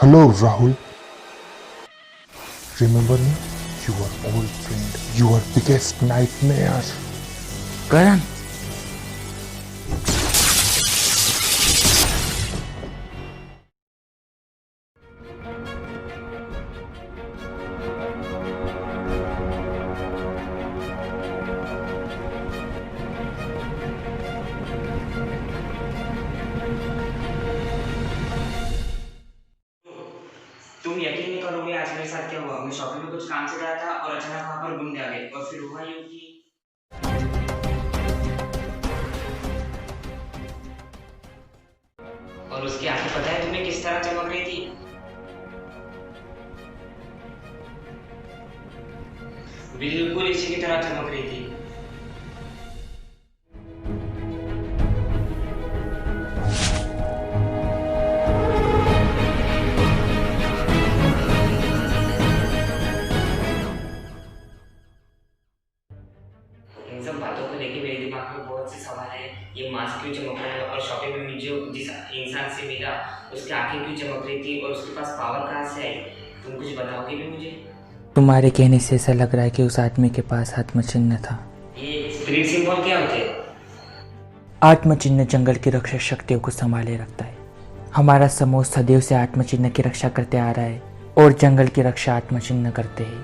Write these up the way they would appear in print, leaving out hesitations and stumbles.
Hello, Rahul. Remember me? You are old friend. Your biggest nightmare. करण, तुम यकीन नहीं करोगे आज मेरे साथ क्या हुआ। मैं शॉपिंग में कुछ काम से गया था और अचानक वहां पर गुम गया और फिर हुआ यूं कि और उसकी आंखें पता है तुम्हें किस तरह चमक रही थी? बिल्कुल इसी की तरह चमक रही थी। इन सब बातों को लेके मेरे दिमाग में बहुत से सवाल है। ये मास्क क्यों चमक रहा है और शॉपिंग में मुझे जिस इंसान से मिला उसकी आंखें क्यों चमक रही थी और उसके पास पावर कहाँ से आई? तुम कुछ बताओगे भी मुझे? तुम्हारे कहने से ऐसा लग रहा है कि उस आदमी के पास आत्मचिन्ह था। ये स्पिरिट सिंबल क्या होते हैं? आत्मचिन्ह जंगल की रक्षा शक्तियों को संभाले रखता है। हमारा समूह सदैव से आत्मचिन्ह की रक्षा करते आ रहा है और जंगल की रक्षा आत्मचिन्ह करते हैं। इन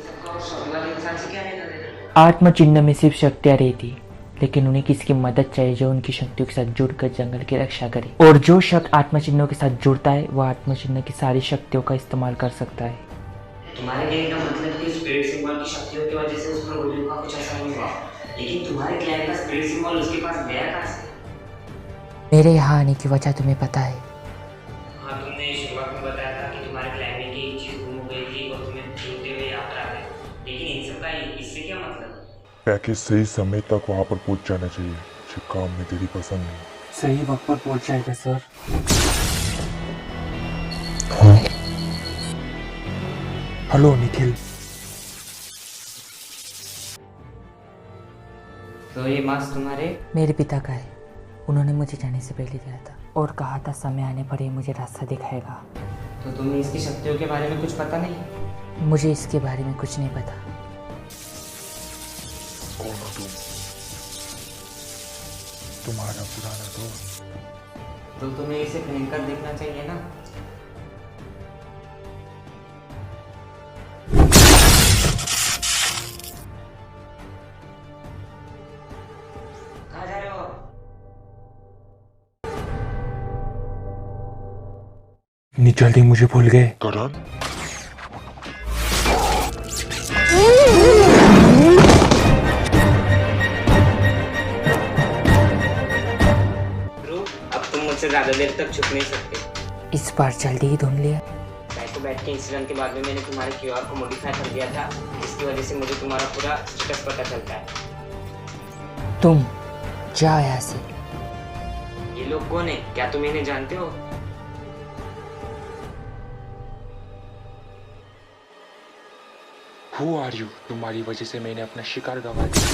सबका और शॉपिंग वाले इंसान से क्या लेना देना? आत्मचिन्ह में सिर्फ शक्तियाँ रहती, लेकिन उन्हें किसी की मदद चाहिए जो उनकी शक्तियों के साथ जुड़कर जंगल की रक्षा करे। और जो शख्स आत्मचिन्हों के साथ जुड़ता है वह आत्मचिन्ह की सारी शक्तियों का इस्तेमाल कर सकता है। तुम्हारे कहने का मतलब कि स्पिरिट सिंबल की शक्तियों की वजह से उस पर गोलियों का कुछ असर नहीं हुआ, लेकिन तुम्हारे क्लैन का स्पिरिट सिंबल उसके पास गया कहाँ से? मेरे यहाँ आने की वजह तुम्हें पता है। हाँ, तुमने शुरुआत में बताया था कि तुम्हारे क्लैन में की एक चीज गुम हो गई थी और तुम्हें ढूंढते हुए याद आ गए, लेकिन इन सब का इससे क्या मतलब? पैकेज सही समय तक वहां पर पहुंच जाना चाहिए। ये काम में तेरी पसंद नहीं। सही वक्त पर पहुंच जाएगा सर। हाँ। हेलो निखिल। तो ये मास्क तुम्हारे? मेरे पिता का है। उन्होंने मुझे जाने से पहले दिया था और कहा था समय आने पर ये मुझे रास्ता दिखाएगा। तो तुम्हें इसकी शक्तियों के बारे में कुछ पता नहीं? मुझे इसके बारे में कुछ नहीं पता। कौन हो तुम? तुम्हारा पुराना दोस्त। तो तुम्हें इसे पहनकर देखना चाहिए ना। कहाँ जा रहे हो? इतनी जल्दी मुझे भूल गए? करण? ध्रुव, अब तुम मुझसे ज्यादा देर तक छुप नहीं सकते। इस बार जल्दी ही ढूंढ लिया। बैठ के इंसिडेंट के बाद में मैंने तुम्हारे क्यूआर को मॉडिफाई कर दिया था, जिसकी वजह से मुझे तुम्हारा पूरा स्टेटस पता चलता है। तुम जाओ यहाँ से। ये लोग कौन है? क्या तुम इन्हें जानते हो? Who are you? तुम्हारी वजह से मैंने अपना शिकार गंवा दिया।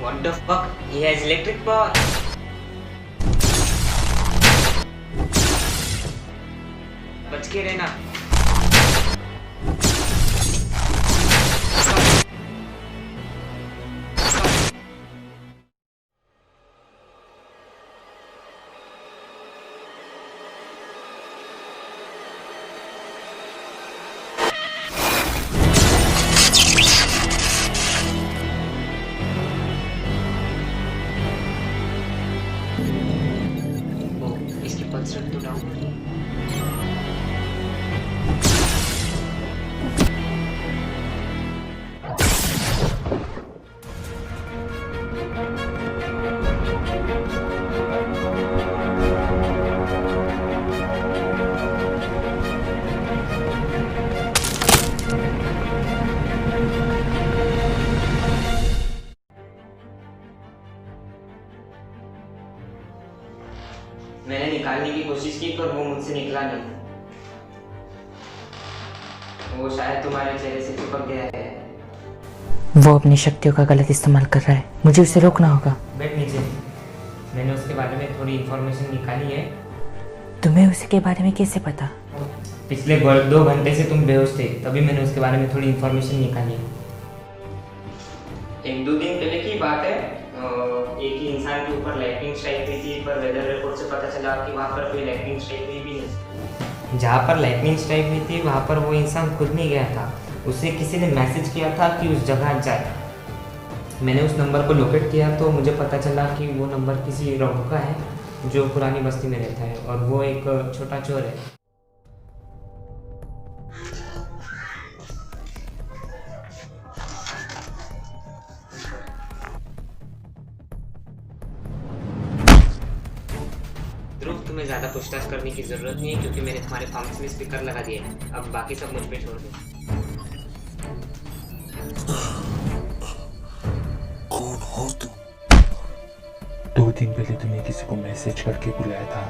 What the fuck? He has electric power. बच के रहना। इसकी पल्स रख दो डाउन। मैंने निकालने की कोशिश की पर वो मुझसे निकला नहीं। वो शायद तुम्हारे चेहरे से चिपक गया है। वो अपनी शक्तियों का गलत इस्तेमाल कर रहा है, मुझे उसे रोकना होगा। बैठ नीचे। मैंने उसके बारे में थोड़ी इन्फॉर्मेशन निकाली है। तुम्हें उसके बारे में कैसे पता? पिछले 2 घंटे से तुम बेहोश थे, तभी मैंने उसके बारे में थोड़ी इन्फॉर्मेशन निकाली है। 1-2 दिन पहले की बात है, एक ही इंसान के ऊपर लाइटनिंग स्ट्राइक हुई थी, पर वेदर रिपोर्ट से पता चला कि वहाँ पर कोई लाइटनिंग स्ट्राइक हुई भी नहीं। जहाँ पर लाइटनिंग स्ट्राइक हुई थी वहाँ पर वो इंसान खुद नहीं गया था, उसे किसी ने मैसेज किया था कि उस जगह जाए। मैंने उस नंबर को लोकेट किया तो मुझे पता चला कि वो नंबर किसी रघु का है जो पुरानी बस्ती में रहता है, और वो एक छोटा चोर है। ध्रुव, तुम्हें ज़्यादा पूछताछ करने की ज़रूरत नहीं है क्योंकि मैंने तुम्हारे फार्म में स्पीकर लगा दिए हैं। अब बाकी सब मुझ पे छोड़ दो। कौन हो तुम? 2 दिन पहले तुमने किसी को मैसेज करके बुलाया था,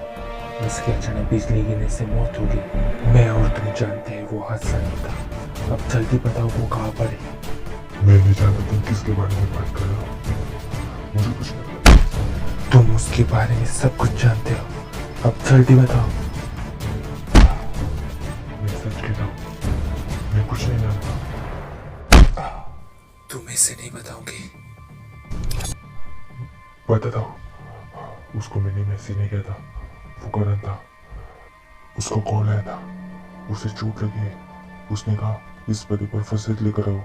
उसके अचानक बिजली गिरने से मौत हो गई। मैं और तुम जानते हैं वो हादसा नहीं था। अब जल्दी बताओ वो कहाँ पर है। मैं नहीं जानता तुम किसके बारे में बात कर रहे हो, मुझे कुछ नहीं पता। तुम उसके बारे में सब कुछ जानते हो, अब जल्दी बताओ। मैं सच कहता हूँ, मैं कुछ नहीं जानता। तुम इसे नहीं बताओगे? बताता हूँ। उसको मैंने मैसेज नहीं किया था, वो करण था। उसको कॉल आया था, उसे चोट लगी है। उसने कहा इस पते पर फसद लेकर आओ।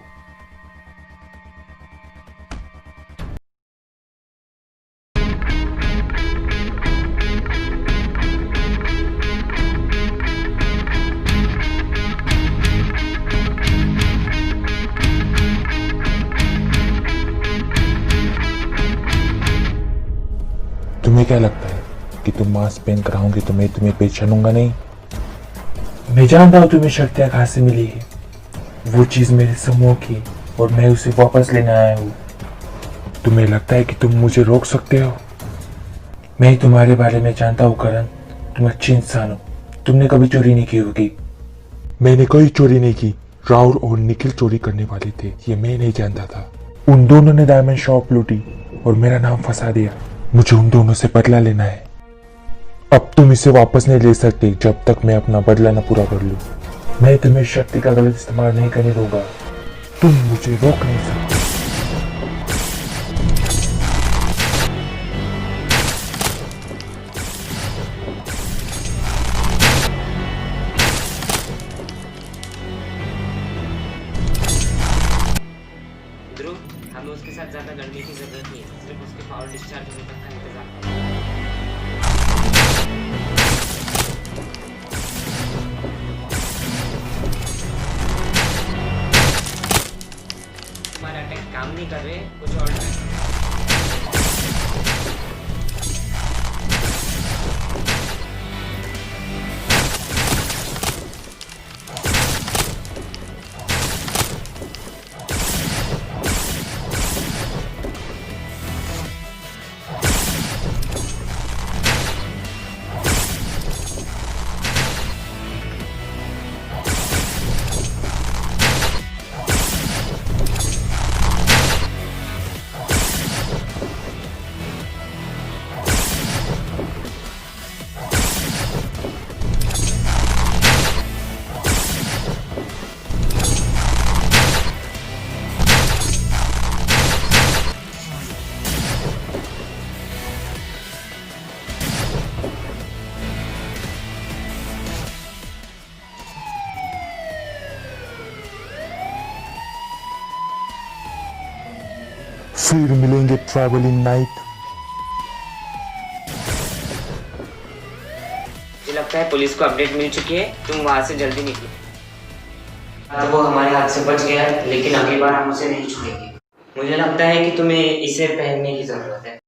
तुम्हें क्या लगता है कि तुम मास्क पहन कर आओगे तो मैं तुम्हें पहचानूंगा नहीं? मैं जानता हूँ तुम्हें शक्तियाँ कहाँ से मिली है। वो चीज मेरे समूह की और मैं उसे वापस लेने आया हूँ। तुम्हें लगता है कि तुम मुझे रोक सकते हो? मैं तुम्हारे बारे में जानता हूँ करण, तुम अच्छे इंसान हो। तुमने कभी चोरी नहीं की होगी। मैंने कोई चोरी नहीं की। राहुल और निखिल चोरी करने वाले थे, ये मैं नहीं जानता था। उन दोनों ने डायमंड शॉप लूटी और मेरा नाम फंसा दिया। मुझे उन दोनों से बदला लेना है। अब तुम इसे वापस नहीं ले सकते जब तक मैं अपना बदला न पूरा कर लूं। मैं तुम्हें शक्ति का गलत इस्तेमाल नहीं करने दूंगा। तुम मुझे रोक नहीं सकते। ध्रुव, हमें उसके साथ ज्यादा लड़ने की जरूरत नहीं है, सिर्फ उसके पावर डिस्चार्ज होने तक का इंतजार करो। तुम्हारे अटैक काम नहीं कर रहे, कुछ और ट्राई करो। फिर मिलेंगे ट्रैवलिंग नाइट। मुझे लगता है पुलिस को अपडेट मिल चुकी है, तुम वहां से जल्दी निकलो। तो वो हमारे हाथ से बच गया, लेकिन अगली बार हम उसे नहीं छोड़ेंगे। मुझे लगता है कि तुम्हें इसे पहनने की जरूरत है।